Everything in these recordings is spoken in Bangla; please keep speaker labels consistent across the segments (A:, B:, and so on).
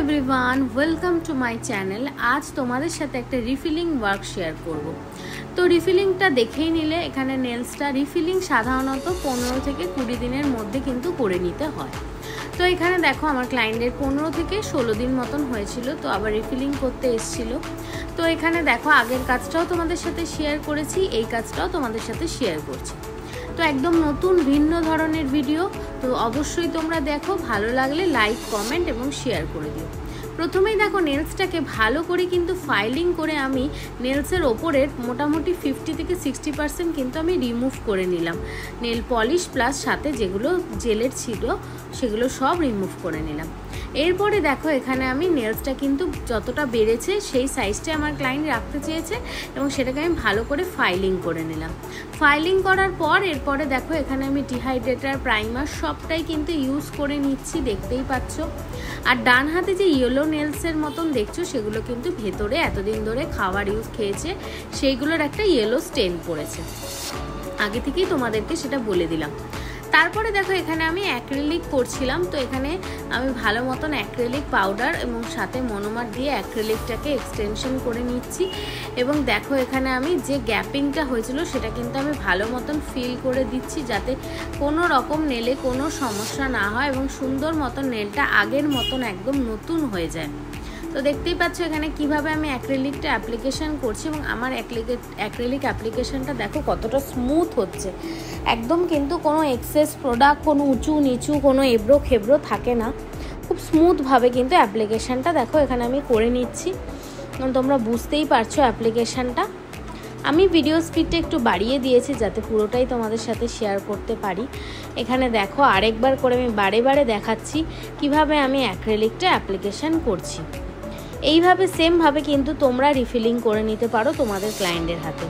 A: Everyone welcome to my channel. आज तुम्हारे साथे एक रिफिलिंग वर्क शेयर करब। तो रिफिलिंगटा देखेई निले एखाने नेल्सटा रिफिलिंग साधारणत 15 থেকে 20 दिनेर मध्य किन्तु करे निते हय। तो एखाने देखो आमार क्लाइंटेर 15 থেকে 16 दिन मतन हयेछिलो, तो आबार रिफिलिंग करते एसेछिलो। तो एखाने देखो आगेर काजटाओ तोमादेर साथे शेयर करेछि, एई काजटाओ तोमादेर साथे शेयर करछि। तो एकदम नतून भिन्न धरनेर भिडियो, तो अवश्यई तोमरा देखो, भालो लागले लाइक कमेंट एबं शेयर करे दिओ। प्रथमेई देखो नेल्सटाके भालो करे किन्तु फाइलिंग करे आमी नेल्सের ओपরের मोटामुटी 50 থেকে 60% किन्तु आमी रिमुव करे निलाम। नेल पलिश प्लस साथे जेगुलो जेलेर छिलो सेगुलो सब रिमुव करे निलाम। एरपरे देखो एखाने आमी नेल्सटा किन्तु যতটা বেড়েছে সেই সাইজটাই আমার ক্লায়েন্ট রাখতে চেয়েছে এবং সেটাকে আমি ভালো করে ফাইলিং করে নিলাম। ফাইলিং করার পর এরপরে দেখো এখানে আমি ডিহাইড্রেটার প্রাইমার সবটাই কিন্তু ইউজ করে নিচ্ছি, দেখতেই পাচ্ছ। আর ডান হাতে যে ইয়েলো নেলসের মতন দেখছো সেগুলো কিন্তু ভেতরে এতদিন ধরে খাবার ইউজ খেয়েছে, সেইগুলোর একটা ইয়েলো স্টেন পড়েছে। আগে থেকেই তোমাদেরকে সেটা বলে দিলাম। তারপরে দেখো এখানে আমি অ্যাক্রিলিক করছিলাম, তো এখানে আমি ভালো মতন অ্যাক্রিলিক পাউডার এবং সাথে মনোমার দিয়ে অ্যাক্রিলিকটাকে এক্সটেনশন করে নিচ্ছি। এবং দেখো এখানে আমি যে গ্যাপিংটা হয়েছিল সেটা কিন্তু আমি ভালো মতন ফিল করে দিচ্ছি, যাতে কোনো রকম নেলে কোনো সমস্যা না হয় এবং সুন্দর মতন নেলটা আগের মতন একদম নতুন হয়ে যায়। তো দেখতেই পাচ্ছ এখানে কিভাবে আমি অ্যাক্রিলিকটা অ্যাপ্লিকেশন করছি এবং আমার অ্যাক্রিলিক অ্যাপ্লিকেশনটা দেখো কতটা স্মুথ হচ্ছে। একদম কিন্তু কোনো এক্সেস প্রোডাক্ট, কোনো উঁচু নিচু, কোনো এবড়ো খেবড়ো থাকে না। খুব স্মুথভাবে কিন্তু অ্যাপ্লিকেশনটা দেখো এখানে আমি করে নিচ্ছি। তোমরা বুঝতেই পারছো অ্যাপ্লিকেশনটা। আমি ভিডিও স্পিডটা একটু বাড়িয়ে দিয়েছি যাতে পুরোটাই তোমাদের সাথে শেয়ার করতে পারি। এখানে দেখো আরেকবার করে আমি বারে বারে দেখাচ্ছি কিভাবে আমি অ্যাক্রিলিকটা অ্যাপ্লিকেশন করছি। এইভাবে সেমভাবে কিন্তু তোমরা রিফিলিং করে নিতে পারো তোমাদের ক্লায়েন্টের হাতে।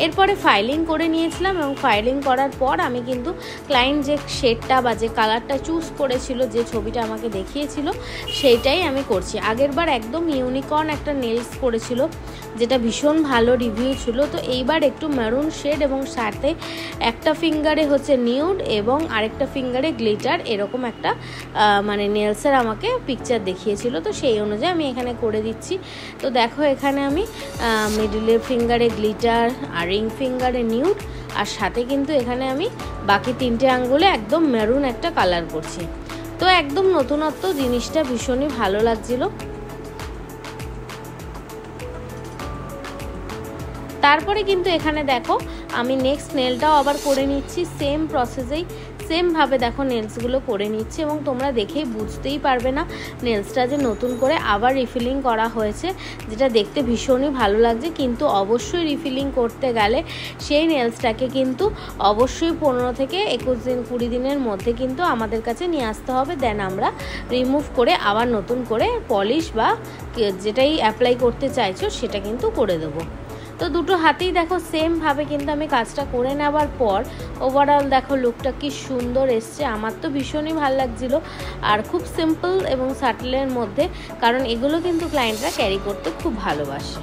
A: এরপরে ফাইলিং করে নিয়েছিলাম এবং ফাইলিং করার পর আমি কিন্তু ক্লায়েন্ট যে শেডটা বা যে কালারটা চুজ করেছিল, যে ছবিটা আমাকে দেখিয়েছিল, সেইটাই আমি করছি। আগেরবার একদম ইউনিকর্ন একটা নেলস করেছিল যেটা ভীষণ ভালো রিভিউ ছিল। তো এইবার একটু মেরুন শেড এবং সাথে একটা ফিঙ্গারে হচ্ছে নিউড এবং আরেকটা ফিঙ্গারে গ্লিটার, এরকম একটা মানে নেলসের আমাকে পিকচার দেখিয়েছিল। তো সেই অনুযায়ী আমি এখানে করে দিচ্ছি। তো দেখো এখানে আমি মিডলের ফিঙ্গারে গ্লিটার আর রিং ফিঙ্গারে নিউড, আর সাথে কিন্তু এখানে আমি বাকি তিনটে আঙ্গুলে একদম মেরুন একটা কালার করছি। তো একদম নতুনত্ব জিনিসটা ভীষণই ভালো লাগছিল। তারপরে কিন্তু এখানে দেখো আমি নেক্সট নেলটাও আবার করে নিচ্ছি সেম প্রসেসেই, সেমভাবে দেখো নেলসগুলো করে নিচ্ছি এবং তোমরা দেখেই বুঝতেই পারবে না নেলসটা যে নতুন করে আবার রিফিলিং করা হয়েছে, যেটা দেখতে ভীষণই ভালো লাগছে। কিন্তু অবশ্যই রিফিলিং করতে গেলে সেই নেলসটাকে কিন্তু অবশ্যই 15 থেকে 21 দিন 20 দিনের মধ্যে কিন্তু আমাদের কাছে নিয়ে আসতে হবে। দেন আমরা রিমুভ করে আবার নতুন করে পলিশ বা যেটাই অ্যাপ্লাই করতে চাইছো সেটা কিন্তু করে দেবো। তো দুটো হাতেই দেখো সেমভাবে কিন্তু আমি কাজটা করে নেওয়ার পর ওভারঅল দেখো লুকটা কি সুন্দর এসছে। আমার তো ভীষণই ভালো লাগছিল আর খুব সিম্পল এবং সাটলের মধ্যে, কারণ এগুলো কিন্তু ক্লায়েন্টরা ক্যারি করতে খুব ভালোবাসে।